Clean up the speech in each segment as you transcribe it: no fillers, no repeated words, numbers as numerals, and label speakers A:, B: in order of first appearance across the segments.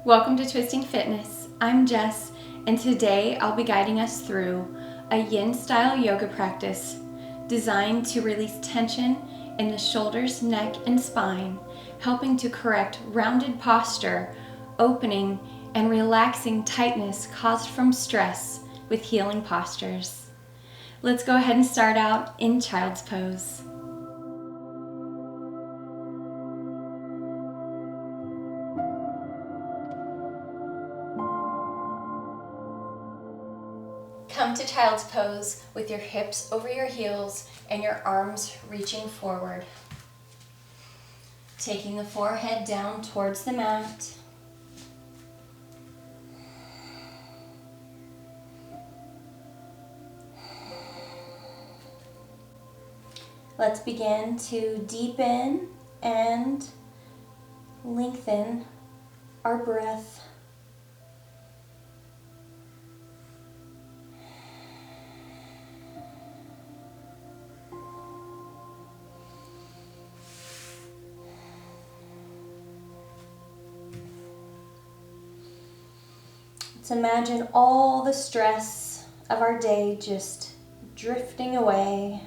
A: Welcome to Twisting Fitness. I'm Jess, and today I'll be guiding us through a yin-style yoga practice designed to release tension in the shoulders, neck, and spine, helping to correct rounded posture, opening and relaxing tightness caused from stress with healing postures. Let's go ahead and start out in child's pose. Come to child's pose with your hips over your heels and your arms reaching forward. Taking the forehead down towards the mat. Let's begin to deepen and lengthen our breath. Let's imagine all the stress of our day just drifting away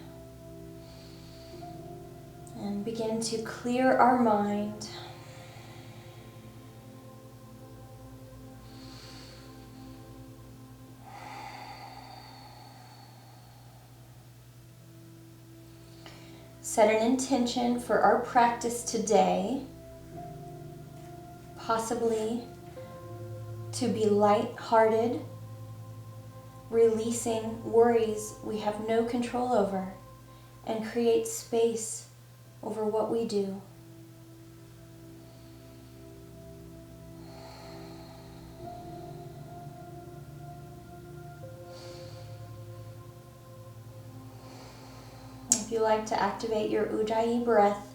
A: and begin to clear our mind. Set an intention for our practice today, possibly to be light-hearted, releasing worries we have no control over, and create space over what we do. If you like to activate your Ujjayi breath,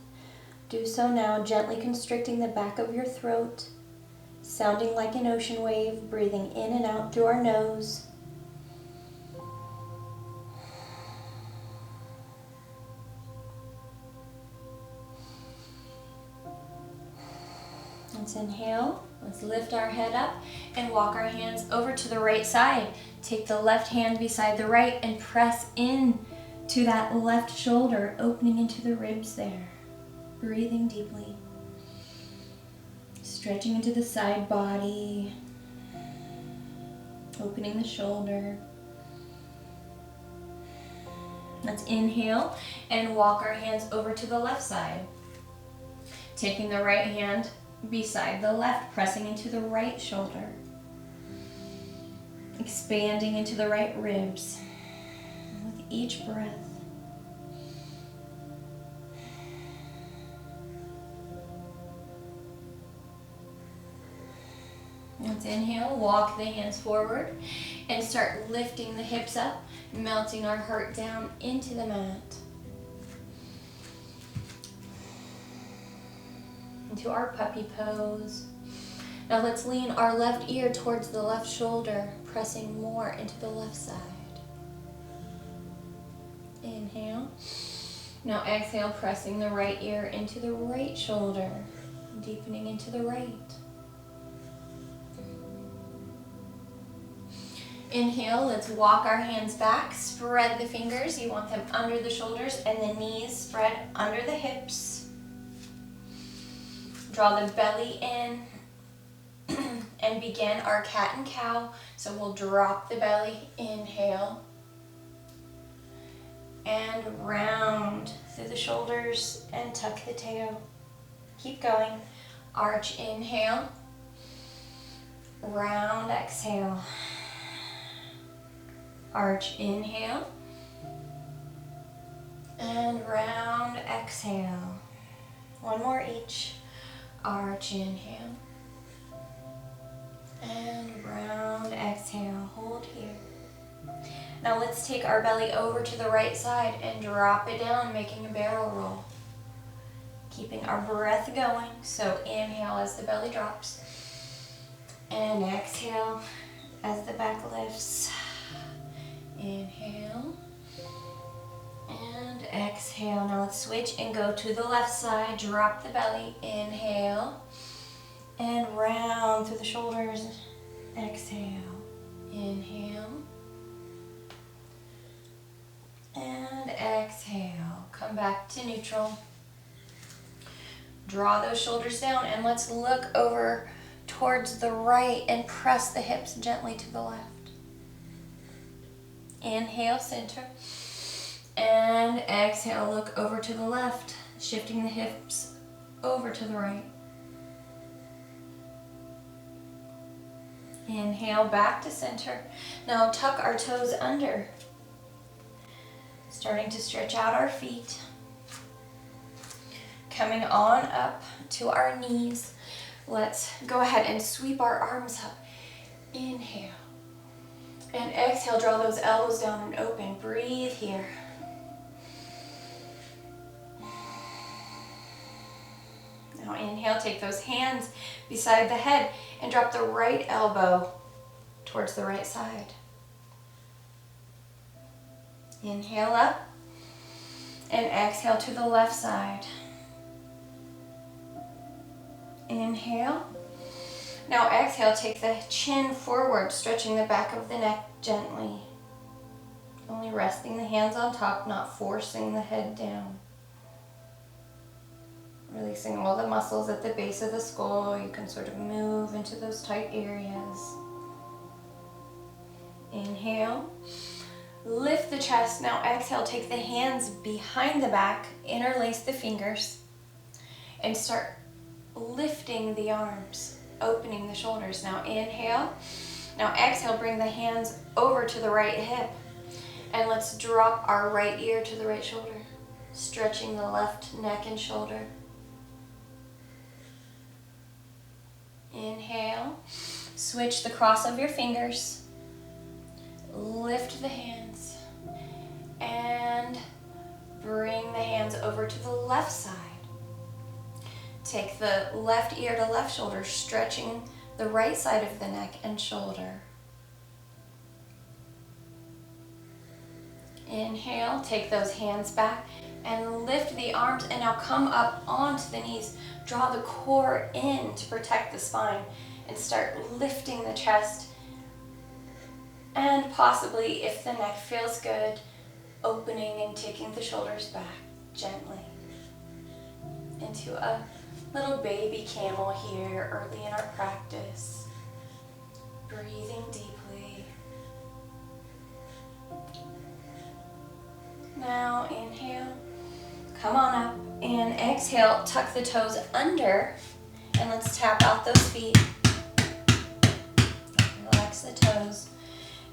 A: do so now, gently constricting the back of your throat, sounding like an ocean wave, breathing in and out through our nose. Let's inhale. Let's lift our head up and walk our hands over to the right side. Take the left hand beside the right and press in to that left shoulder, opening into the ribs there. Breathing deeply. Stretching into the side body, opening the shoulder. Let's inhale and walk our hands over to the left side. Taking the right hand beside the left, pressing into the right shoulder. Expanding into the right ribs with each breath. Let's inhale, walk the hands forward, and start lifting the hips up, melting our heart down into the mat. Into our puppy pose. Now let's lean our left ear towards the left shoulder, pressing more into the left side. Inhale. Now exhale, pressing the right ear into the right shoulder, deepening into the right. Inhale, let's walk our hands back, spread the fingers. You want them under the shoulders and the knees spread under the hips. Draw the belly in and begin our cat and cow. So we'll drop the belly, inhale, and round through the shoulders and tuck the tail. Keep going. Arch, inhale, round, exhale. Arch, inhale, and round, exhale. One more each. Arch, inhale, and round, exhale. Hold here. Now let's take our belly over to the right side and drop it down, making a barrel roll. Keeping our breath going. So inhale as the belly drops, and exhale as the back lifts. Inhale and exhale. Now let's switch and go to the left side. Drop the belly. Inhale And round through the shoulders. Exhale. Inhale. And exhale. Come back to neutral. Draw those shoulders down and let's look over towards the right and press the hips gently to the left. Inhale, center. And exhale, look over to the left, shifting the hips over to the right. Inhale, back to center. Now tuck our toes under. Starting to stretch out our feet. Coming on up to our knees. Let's go ahead and sweep our arms up. Inhale. And exhale, draw those elbows down and open. Breathe here. Now inhale, take those hands beside the head and drop the right elbow towards the right side. Inhale up and exhale to the left side. Inhale. Now exhale, take the chin forward, stretching the back of the neck gently. Only resting the hands on top, not forcing the head down. Releasing all the muscles at the base of the skull. You can sort of move into those tight areas. Inhale. Lift the chest. Now exhale, take the hands behind the back, interlace the fingers, and start lifting the arms, opening the shoulders. Now inhale. Now exhale, bring the hands over to the right hip. And let's drop our right ear to the right shoulder, stretching the left neck and shoulder. Inhale. Switch the cross of your fingers. Lift the hands. And bring the hands over to the left side. Take the left ear to left shoulder, stretching the right side of the neck and shoulder. Inhale, take those hands back and lift the arms, and now come up onto the knees. Draw the core in to protect the spine and start lifting the chest. And possibly, if the neck feels good, opening and taking the shoulders back gently into a little baby camel here early in our practice. Breathing deeply. Now inhale, come on up, and exhale, tuck the toes under, and let's tap out those feet. Relax the toes,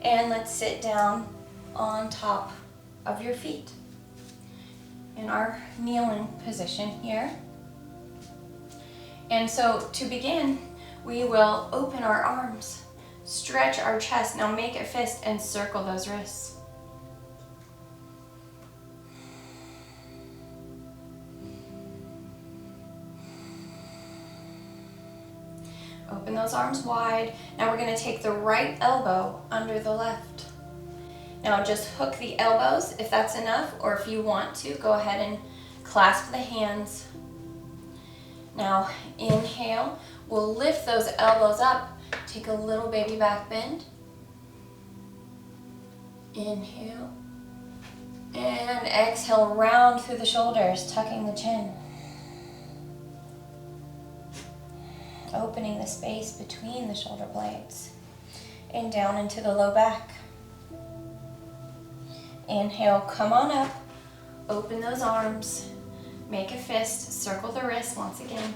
A: and let's sit down on top of your feet in our kneeling position here. And so to begin, we will open our arms, stretch our chest. Now make a fist and circle those wrists. Open those arms wide. Now we're going to take the right elbow under the left. Now just hook the elbows if that's enough, or if you want to, go ahead and clasp the hands. Now inhale, we'll lift those elbows up. Take a little baby back bend. Inhale. And exhale, round through the shoulders, tucking the chin. Opening the space between the shoulder blades. And down into the low back. Inhale, come on up. Open those arms. Make a fist, circle the wrist once again.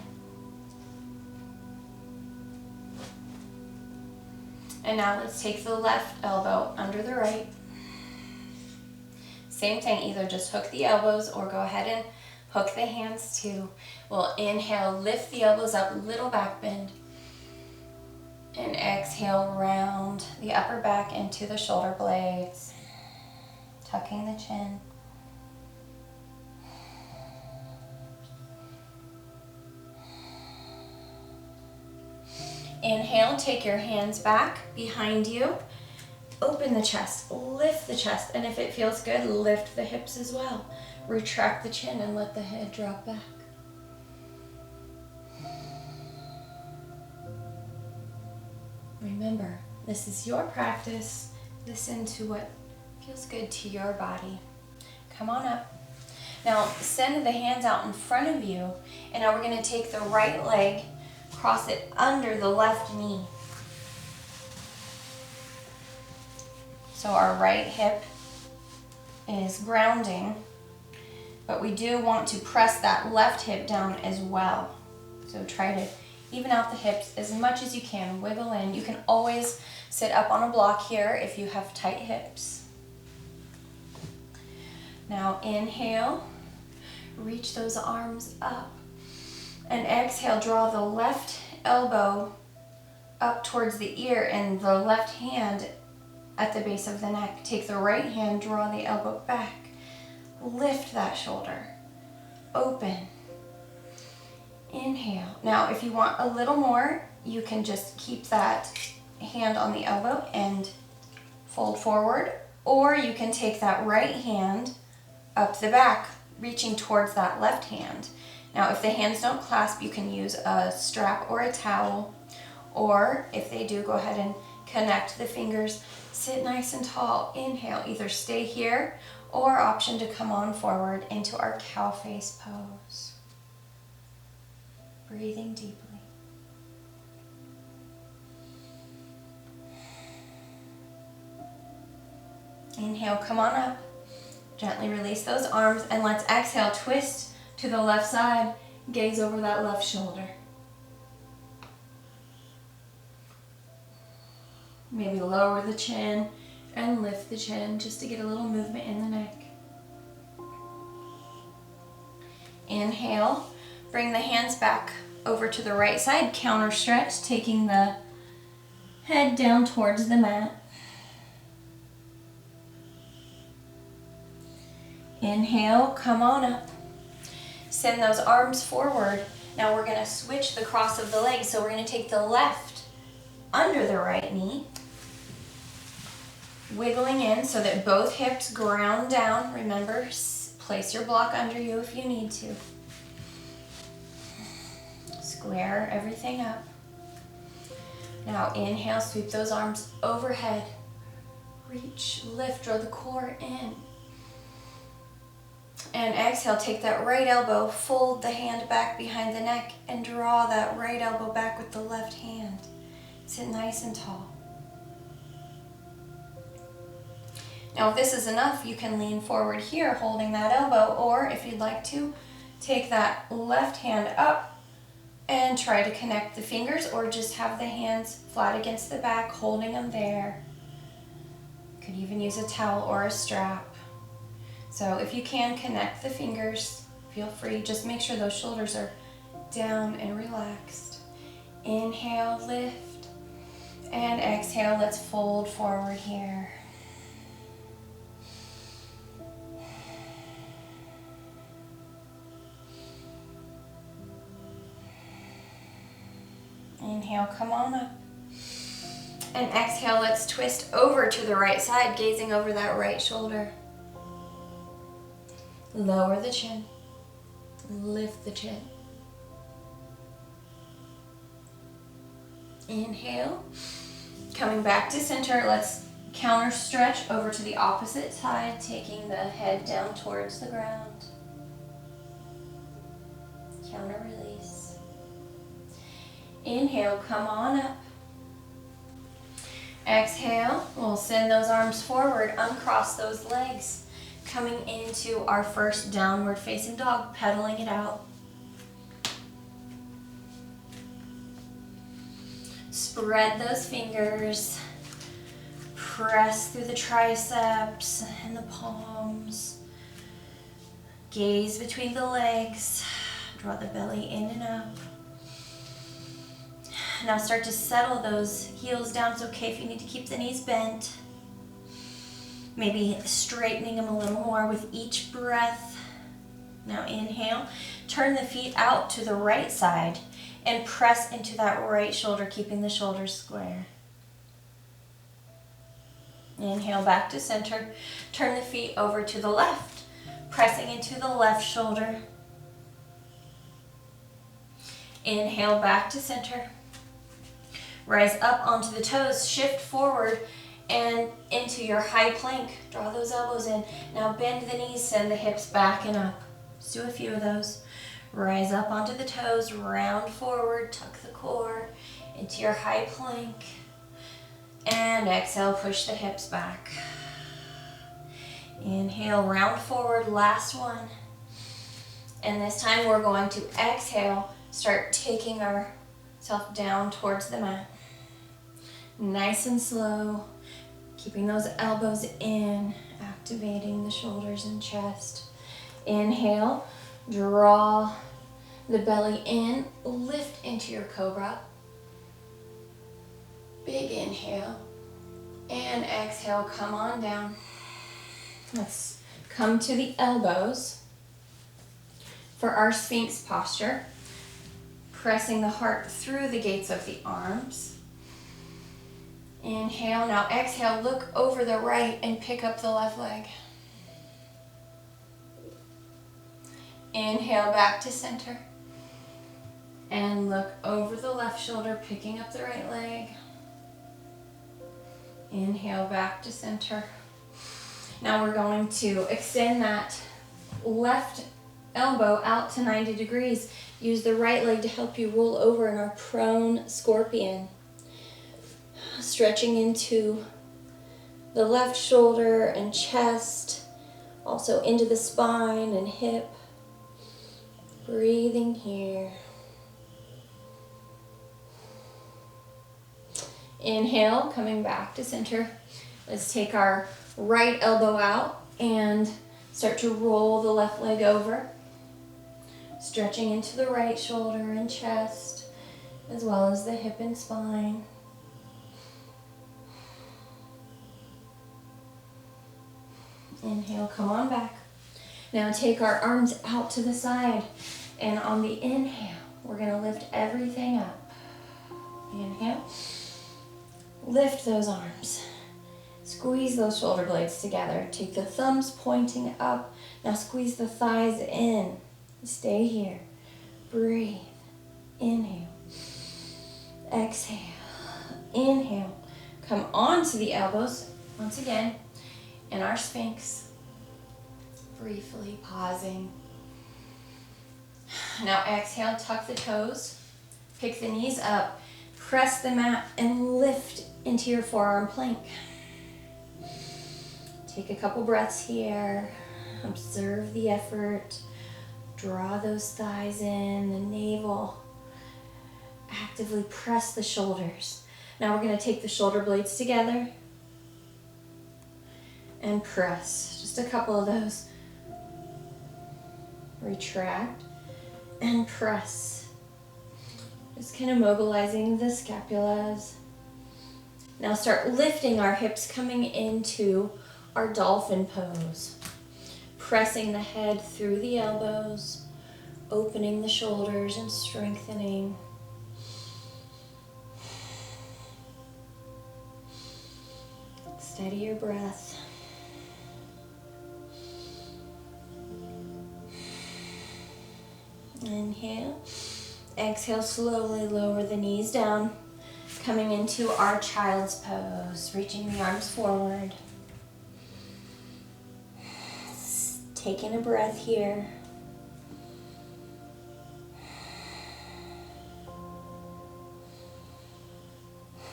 A: And now let's take the left elbow under the right. Same thing, either just hook the elbows or go ahead and hook the hands too. We'll inhale, lift the elbows up, little back bend. And exhale, round the upper back into the shoulder blades. Tucking the chin. Inhale, take your hands back behind you. Open the chest, lift the chest, and if it feels good, lift the hips as well. Retract the chin and let the head drop back. Remember, this is your practice. Listen to what feels good to your body. Come on up. Now send the hands out in front of you, and now we're going to take the right leg, cross it under the left knee. So our right hip is grounding, but we do want to press that left hip down as well. So try to even out the hips as much as you can. Wiggle in. You can always sit up on a block here if you have tight hips. Now inhale, reach those arms up. And exhale, draw the left elbow up towards the ear and the left hand at the base of the neck. Take the right hand, draw the elbow back. Lift that shoulder. Open. Inhale. Now, if you want a little more, you can just keep that hand on the elbow and fold forward, or you can take that right hand up the back, reaching towards that left hand. Now, if the hands don't clasp, you can use a strap or a towel, or if they do, go ahead and connect the fingers. Sit nice and tall. Inhale. Either stay here or option to come on forward into our cow face pose. Breathing deeply. Inhale, come on up. Gently release those arms, and let's exhale, twist to the left side, gaze over that left shoulder. Maybe lower the chin and lift the chin just to get a little movement in the neck. Inhale, bring the hands back over to the right side, counter stretch, taking the head down towards the mat. Inhale, come on up. Send those arms forward. Now we're going to switch the cross of the legs. So we're going to take the left under the right knee, wiggling in so that both hips ground down. Remember, place your block under you if you need to. Square everything up. Now inhale, sweep those arms overhead. Reach, lift, draw the core in. And exhale, take that right elbow, fold the hand back behind the neck, and draw that right elbow back with the left hand. Sit nice and tall. Now if this is enough, you can lean forward here, holding that elbow, or if you'd like to, take that left hand up and try to connect the fingers, or just have the hands flat against the back, holding them there. You could even use a towel or a strap. So if you can connect the fingers, feel free. Just make sure those shoulders are down and relaxed. Inhale, lift, and exhale, let's fold forward here. Inhale, come on up. And exhale, let's twist over to the right side, gazing over that right shoulder. Lower the chin, lift the chin. Inhale, coming back to center, let's counter stretch over to the opposite side, taking the head down towards the ground. Counter release. Inhale, come on up. Exhale, we'll send those arms forward, uncross those legs. Coming into our first downward facing dog, pedaling it out. Spread those fingers. Press through the triceps and the palms. Gaze between the legs. Draw the belly in and up. Now start to settle those heels down. It's okay if you need to keep the knees bent. Maybe straightening them a little more with each breath. Now inhale, turn the feet out to the right side and press into that right shoulder, keeping the shoulders square. Inhale, back to center. Turn the feet over to the left, pressing into the left shoulder. Inhale, back to center. Rise up onto the toes, shift forward and into your high plank. Draw those elbows in. Now bend the knees, send the hips back and up. Let's do a few of those. Rise up onto the toes, round forward, tuck the core into your high plank. And exhale, push the hips back. Inhale, round forward, last one. And this time we're going to exhale, start taking ourselves down towards the mat. Nice and slow, keeping those elbows in, activating the shoulders and chest. Inhale, draw the belly in, lift into your cobra. Big inhale, and exhale, come on down. Let's come to the elbows for our Sphinx posture, pressing the heart through the gates of the arms. Inhale, now exhale, look over the right and pick up the left leg. Inhale, back to center. And look over the left shoulder, picking up the right leg. Inhale, back to center. Now we're going to extend that left elbow out to 90 degrees. Use the right leg to help you roll over in our prone scorpion. Stretching into the left shoulder and chest, also into the spine and hip. Breathing here. Inhale, coming back to center. Let's take our right elbow out and start to roll the left leg over. Stretching into the right shoulder and chest, as well as the hip and spine. Inhale, come on back. Now take our arms out to the side, and on the inhale, we're going to lift everything up. Inhale, lift those arms. Squeeze those shoulder blades together. Take the thumbs pointing up. Now squeeze the thighs in. Stay here. Breathe. Inhale. Exhale. Inhale. Come onto the elbows once again in our Sphinx. Briefly pausing. Now exhale, tuck the toes. Pick the knees up. Press the mat and lift into your forearm plank. Take a couple breaths here. Observe the effort. Draw those thighs in, the navel. Actively press the shoulders. Now we're going to take the shoulder blades together and press. Just a couple of those. Retract and press. Just kind of mobilizing the scapulas. Now start lifting our hips, coming into our dolphin pose. Pressing the head through the elbows, opening the shoulders and strengthening. Steady your breath. Inhale. Exhale, slowly lower the knees down. Coming into our child's pose, reaching the arms forward. Taking a breath here.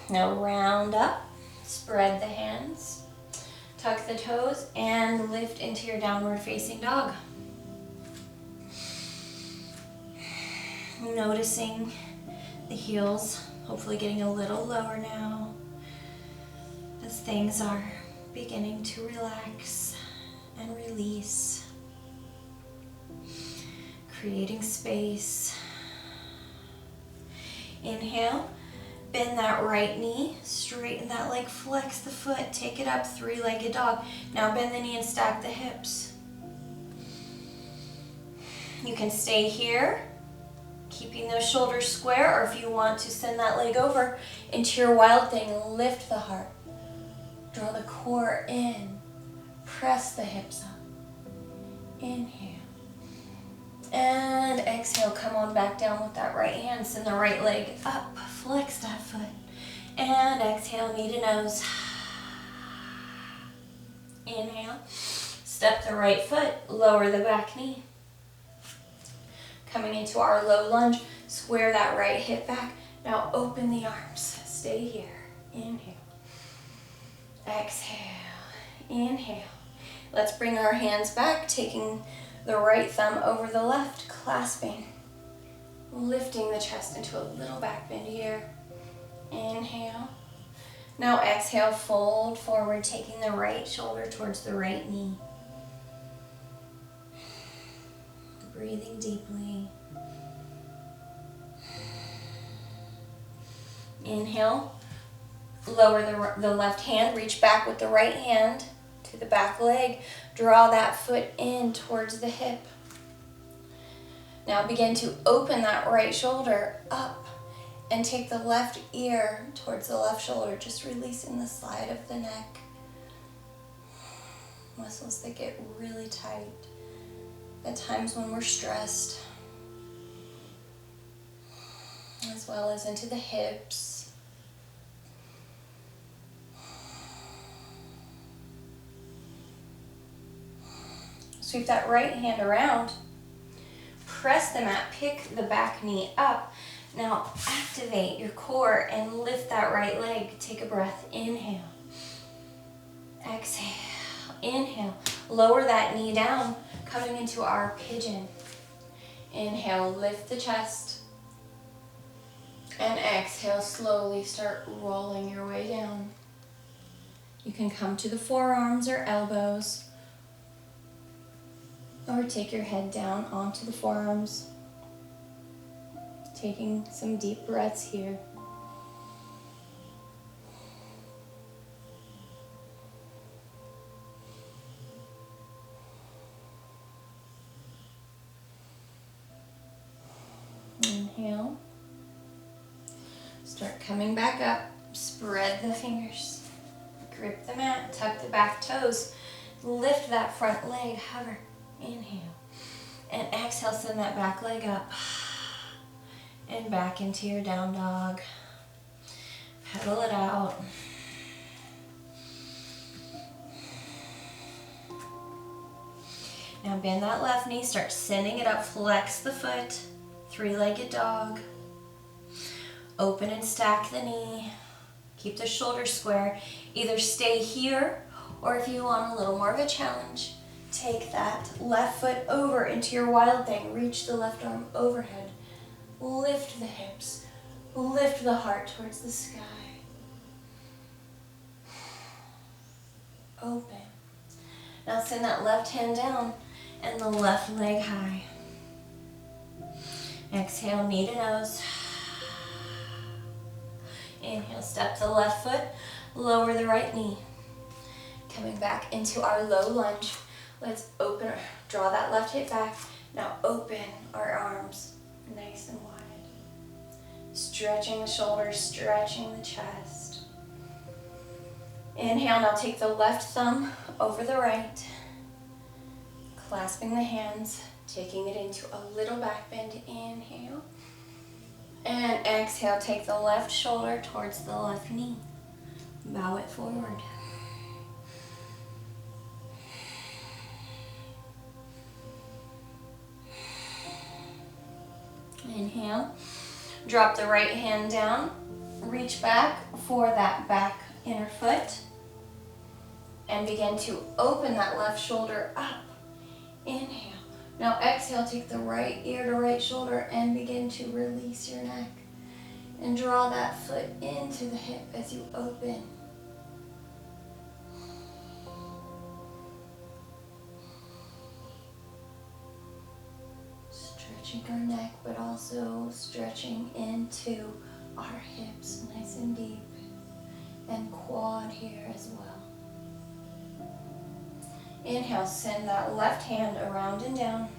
A: Now round up, spread the hands, tuck the toes, and lift into your downward facing dog. Noticing the heels, hopefully getting a little lower now as things are beginning to relax and release. Creating space. Inhale, bend that right knee, straighten that leg, flex the foot, take it up, three-legged dog. Now bend the knee and stack the hips. You can stay here, keeping those shoulders square, or if you want to send that leg over into your wild thing, lift the heart. Draw the core in, press the hips up. Inhale. And exhale, come on back down with that right hand. Send the right leg up, flex that foot. And exhale, knee to nose. Inhale. Step the right foot, lower the back knee. Coming into our low lunge, square that right hip back. Now open the arms. Stay here. Inhale. Exhale. Inhale. Let's bring our hands back, taking the right thumb over the left, clasping. Lifting the chest into a little back bend here. Inhale. Now exhale, fold forward, taking the right shoulder towards the right knee. Breathing deeply. Inhale. Lower the left hand, reach back with the right hand to the back leg. Draw that foot in towards the hip. Now begin to open that right shoulder up and take the left ear towards the left shoulder, just releasing the side of the neck. Muscles that get really tight at times when we're stressed, as well as into the hips. Sweep that right hand around. Press the mat, pick the back knee up. Now activate your core and lift that right leg. Take a breath. Inhale. Exhale. Inhale. Lower that knee down, coming into our pigeon. Inhale, lift the chest. And exhale, slowly start rolling your way down. You can come to the forearms or elbows, or take your head down onto the forearms. Taking some deep breaths here. Inhale. Start coming back up. Spread the fingers. Grip the mat. Tuck the back toes. Lift that front leg. Hover. Inhale. And exhale, send that back leg up. And back into your down dog. Pedal it out. Now bend that left knee. Start sending it up. Flex the foot. Three-legged dog. Open and stack the knee. Keep the shoulders square. Either stay here, or if you want a little more of a challenge, take that left foot over into your wild thing. Reach the left arm overhead. Lift the hips. Lift the heart towards the sky. Open. Now send that left hand down and the left leg high. Exhale, knee to nose. Inhale, step the left foot, lower the right knee. Coming back into our low lunge. Let's open, draw that left hip back. Now open our arms nice and wide. Stretching the shoulders, stretching the chest. Inhale, now take the left thumb over the right. Clasping the hands, taking it into a little back bend. Inhale. And exhale, take the left shoulder towards the left knee. Bow it forward. Inhale. Drop the right hand down. Reach back for that back inner foot. And begin to open that left shoulder up. Inhale. Now exhale, take the right ear to right shoulder and begin to release your neck. And draw that foot into the hip as you open. Stretching our neck, but also stretching into our hips nice and deep. And quad here as well. Inhale, send that left hand around and down.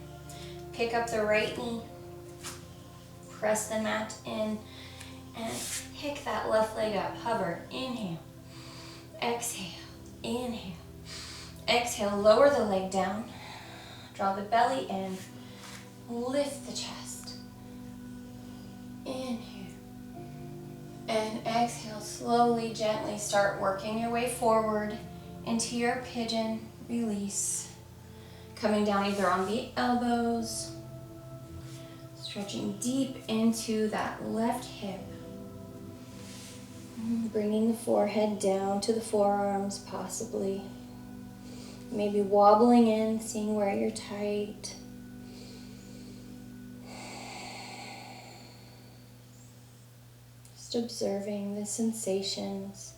A: Pick up the right knee. Press the mat in and pick that left leg up. Hover. Inhale. Exhale. Inhale. Exhale, lower the leg down. Draw the belly in. Lift the chest. Inhale. And exhale, slowly, gently start working your way forward into your pigeon release. Coming down either on the elbows, stretching deep into that left hip. Bringing the forehead down to the forearms, possibly. Maybe wobbling in, seeing where you're tight. Just observing the sensations.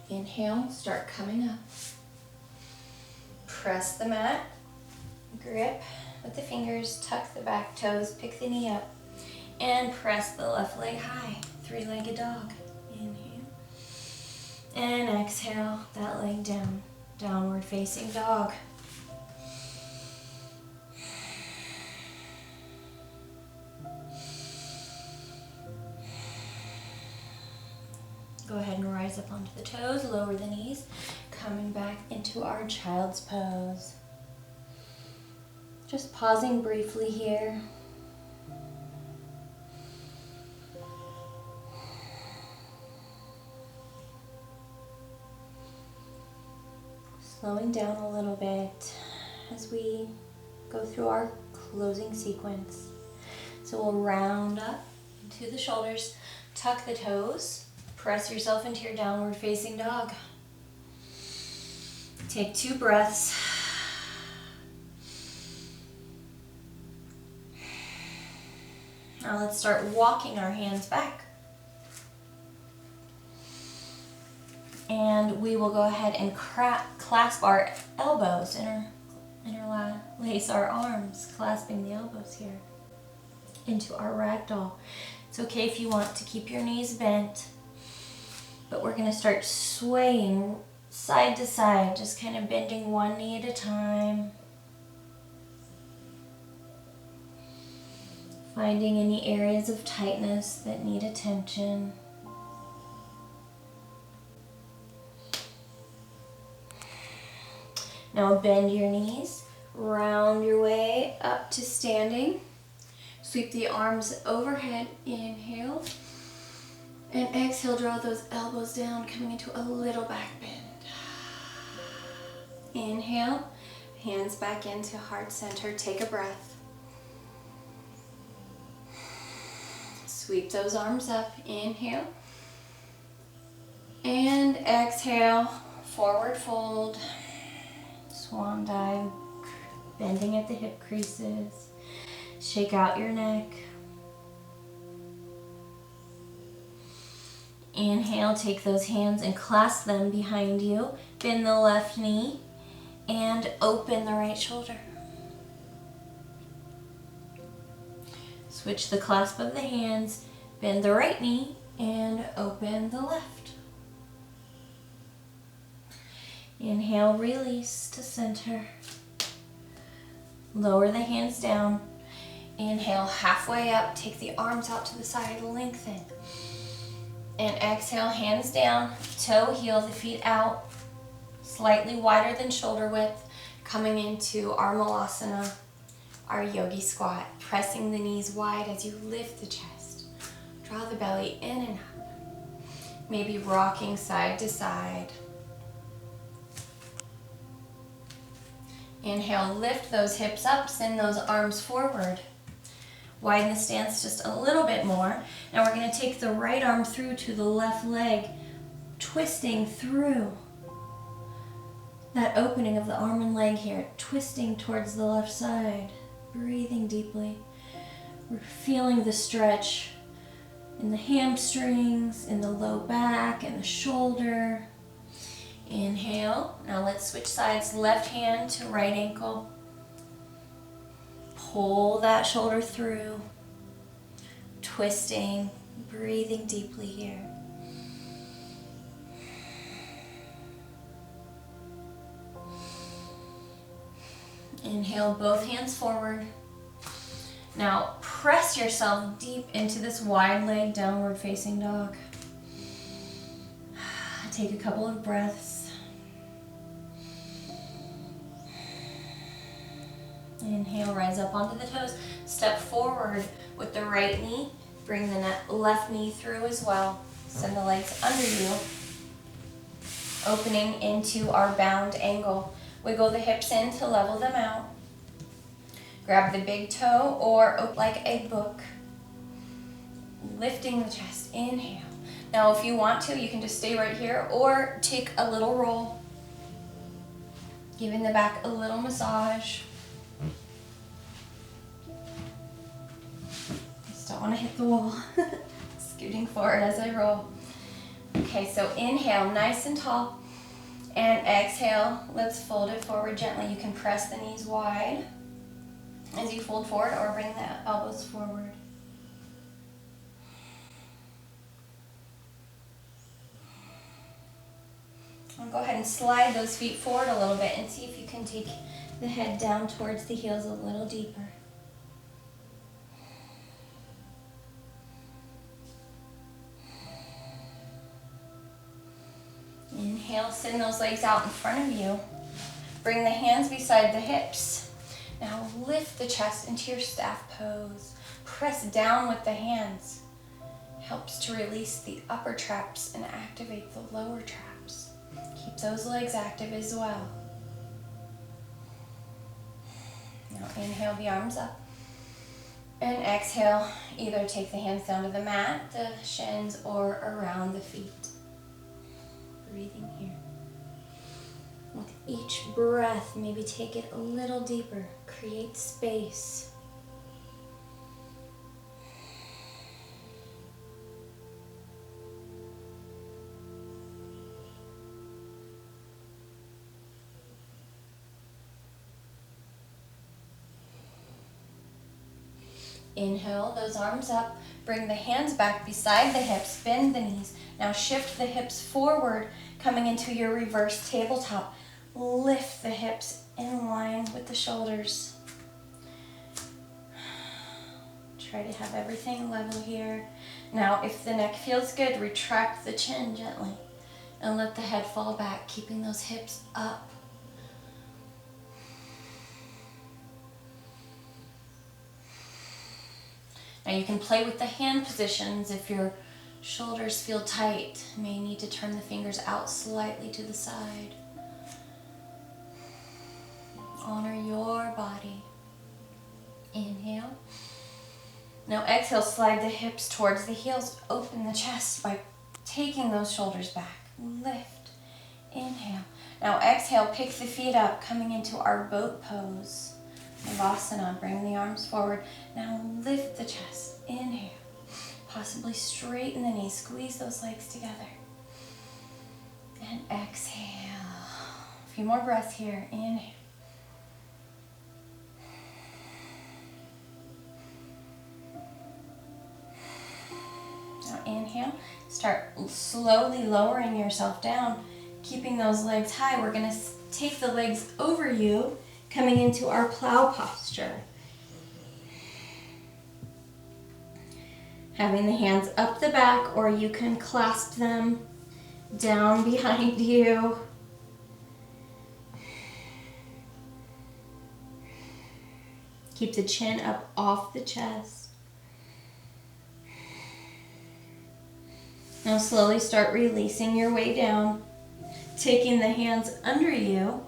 A: Inhale, start coming up. Press the mat, grip with the fingers, tuck the back toes, pick the knee up, and press the left leg high, three-legged dog. Inhale, and exhale, that leg down, downward facing dog. Go ahead and rise up onto the toes, lower the knees, coming back into our child's pose. Just pausing briefly here. Slowing down a little bit as we go through our closing sequence. So we'll round up into the shoulders, tuck the toes, press yourself into your downward facing dog. Take 2 breaths. Now let's start walking our hands back. And we will go ahead and clasp our elbows, interlace our arms, clasping the elbows here into our ragdoll. It's okay if you want to keep your knees bent, but we're going to start swaying side to side, just kind of bending one knee at a time. Finding any areas of tightness that need attention. Now bend your knees, round your way up to standing. Sweep the arms overhead, inhale. And exhale, draw those elbows down, coming into a little back bend. Inhale, hands back into heart center, take a breath. Sweep those arms up, inhale. And exhale, forward fold. Swan dive, bending at the hip creases. Shake out your neck. Inhale, take those hands and clasp them behind you. Bend the left knee and open the right shoulder. Switch the clasp of the hands, bend the right knee and open the left. Inhale, release to center. Lower the hands down. Inhale, halfway up, take the arms out to the side, lengthen. And exhale, hands down, toe, heel, the feet out, slightly wider than shoulder width, coming into our malasana, our yogi squat, pressing the knees wide as you lift the chest. Draw the belly in and up. Maybe rocking side to side. Inhale, lift those hips up, send those arms forward. Widen the stance just a little bit more. Now we're going to take the right arm through to the left leg, twisting through that opening of the arm and leg here, twisting towards the left side, breathing deeply. We're feeling the stretch in the hamstrings, in the low back, and the shoulder. Inhale. Now let's switch sides, left hand to right ankle. Pull that shoulder through, twisting, breathing deeply here. Inhale, both hands forward. Now press yourself deep into this wide leg downward facing dog. Take a couple of breaths. Inhale, rise up onto the toes. Step forward with the right knee. Bring the left knee through as well. Send the legs under you, opening into our bound angle. Wiggle the hips in to level them out. Grab the big toe or open like a book. Lifting the chest, inhale. Now if you want to, you can just stay right here or take a little roll. Giving the back a little massage. Just don't want to hit the wall. Scooting forward as I roll. Okay, so inhale, nice and tall. And exhale, let's fold it forward gently. You can press the knees wide as you fold forward or bring the elbows forward. And go ahead and slide those feet forward a little bit and see if you can take the head down towards the heels a little deeper. Inhale, send those legs out in front of you. Bring the hands beside the hips. Now lift the chest into your staff pose. Press down with the hands. Helps to release the upper traps and activate the lower traps. Keep those legs active as well. Now inhale the arms up. And exhale, either take the hands down to the mat, the shins, or around the feet. Breathing here. With each breath, maybe take it a little deeper. Create space. Inhale those arms up. Bring the hands back beside the hips. Bend the knees. Now shift the hips forward, coming into your reverse tabletop. Lift the hips in line with the shoulders. Try to have everything level here. Now, if the neck feels good, retract the chin gently and let the head fall back, keeping those hips up. Now you can play with the hand positions if your shoulders feel tight. You may need to turn the fingers out slightly to the side. Honor your body. Inhale. Now exhale, slide the hips towards the heels. Open the chest by taking those shoulders back. Lift. Inhale. Now exhale, pick the feet up, coming into our boat pose. Savasana, bring the arms forward. Now lift the chest. Inhale. Possibly straighten the knees. Squeeze those legs together. And exhale. A few more breaths here. Inhale. Now inhale. Start slowly lowering yourself down, keeping those legs high. We're going to take the legs over you, coming into our plow posture. Having the hands up the back, or you can clasp them down behind you. Keep the chin up off the chest. Now slowly start releasing your way down, taking the hands under you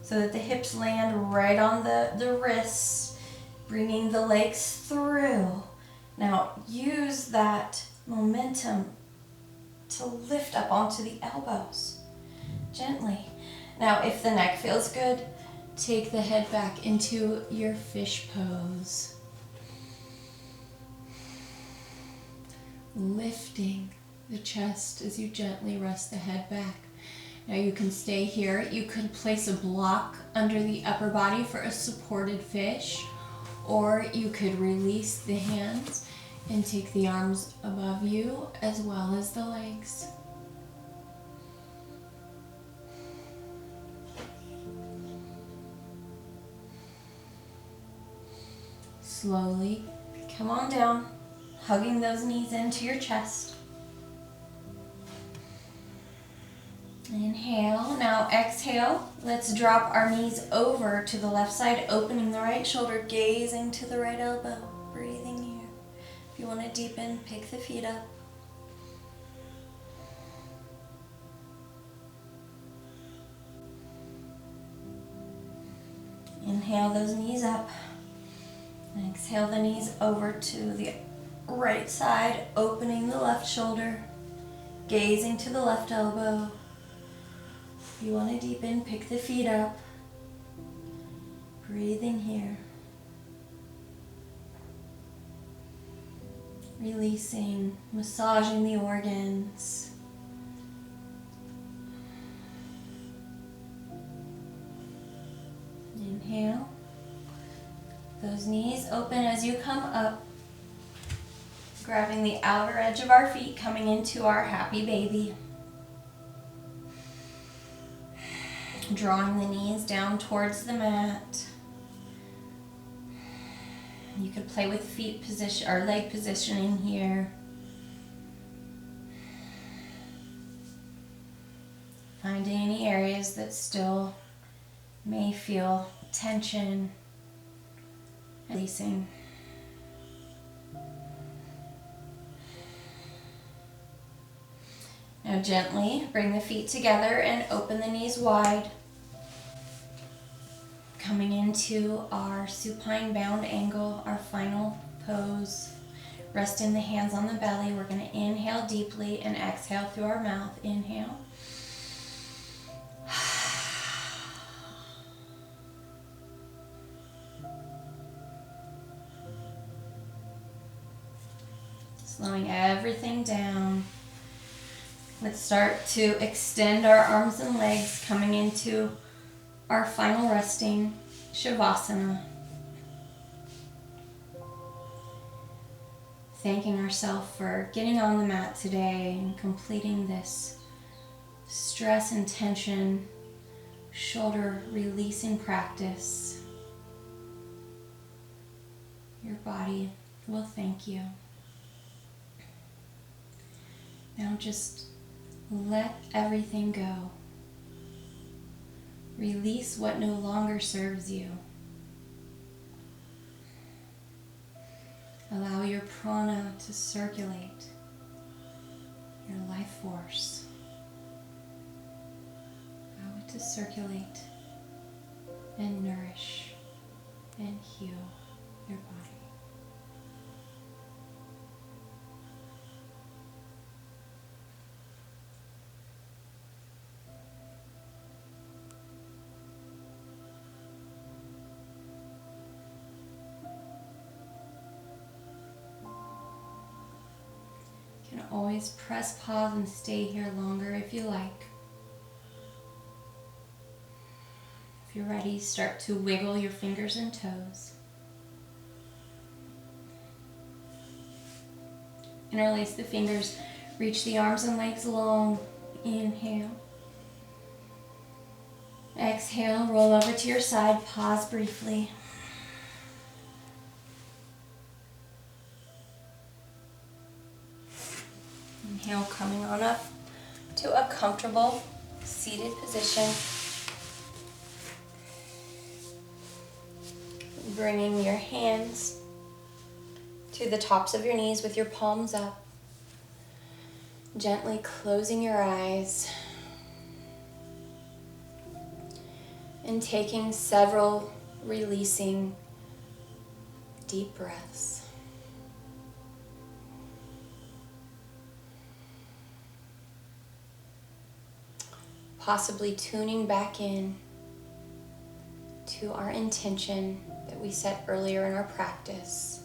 A: so that the hips land right on the wrists, bringing the legs through. Now use that momentum to lift up onto the elbows gently. Now if the neck feels good, take the head back into your fish pose. Lifting the chest as you gently rest the head back. Now you can stay here. You could place a block under the upper body for a supported fish, or you could release the hands and take the arms above you as well as the legs. Slowly come on down, hugging those knees into your chest. Inhale. Now exhale. Let's drop our knees over to the left side, opening the right shoulder, gazing to the right elbow, breathing here. If you want to deepen, pick the feet up. Inhale those knees up. Exhale the knees over to the right side, opening the left shoulder, gazing to the left elbow. If you want to deepen, pick the feet up. Breathing here. Releasing, massaging the organs. Inhale. Those knees open as you come up, grabbing the outer edge of our feet, coming into our happy baby. Drawing the knees down towards the mat. You could play with feet position or leg positioning here. Finding any areas that still may feel tension. Releasing. Now gently bring the feet together and open the knees wide. Coming into our supine bound angle, our final pose. Resting the hands on the belly. We're going to inhale deeply and exhale through our mouth. Inhale. Slowing everything down. Let's start to extend our arms and legs, coming into our final resting Shavasana. Thanking ourselves for getting on the mat today and completing this stress and tension, shoulder releasing practice. Your body will thank you. Now just let everything go. Release what no longer serves you. Allow your prana to circulate, your life force. Allow it to circulate and nourish and heal your body. You can always press pause and stay here longer if you like. If you're ready, start to wiggle your fingers and toes. Interlace the fingers, reach the arms and legs long. Inhale. Exhale, roll over to your side, pause briefly. Inhale, coming on up to a comfortable seated position. Bringing your hands to the tops of your knees with your palms up. Gently closing your eyes. And taking several releasing deep breaths. Possibly tuning back in to our intention that we set earlier in our practice.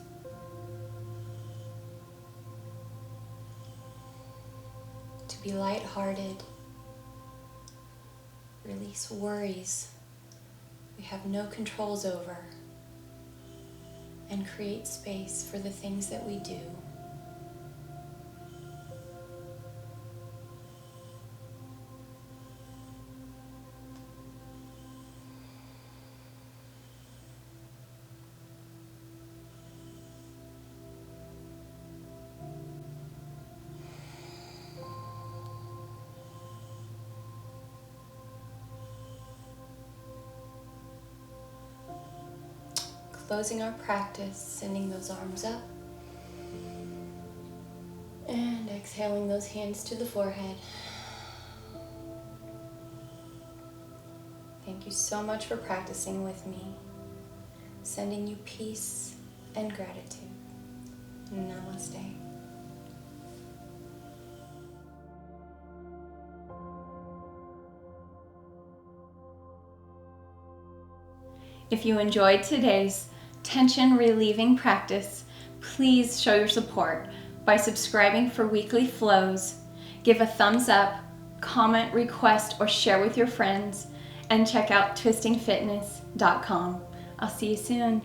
A: To be lighthearted, release worries we have no controls over, and create space for the things that we do. closing our practice, sending those arms up. And exhaling those hands to the forehead. Thank you so much for practicing with me. Sending you peace and gratitude. Namaste. If you enjoyed today's tension relieving practice, please show your support by subscribing for weekly flows. Give a thumbs up, comment, request, or share with your friends, and check out twistingfitness.com. I'll see you soon.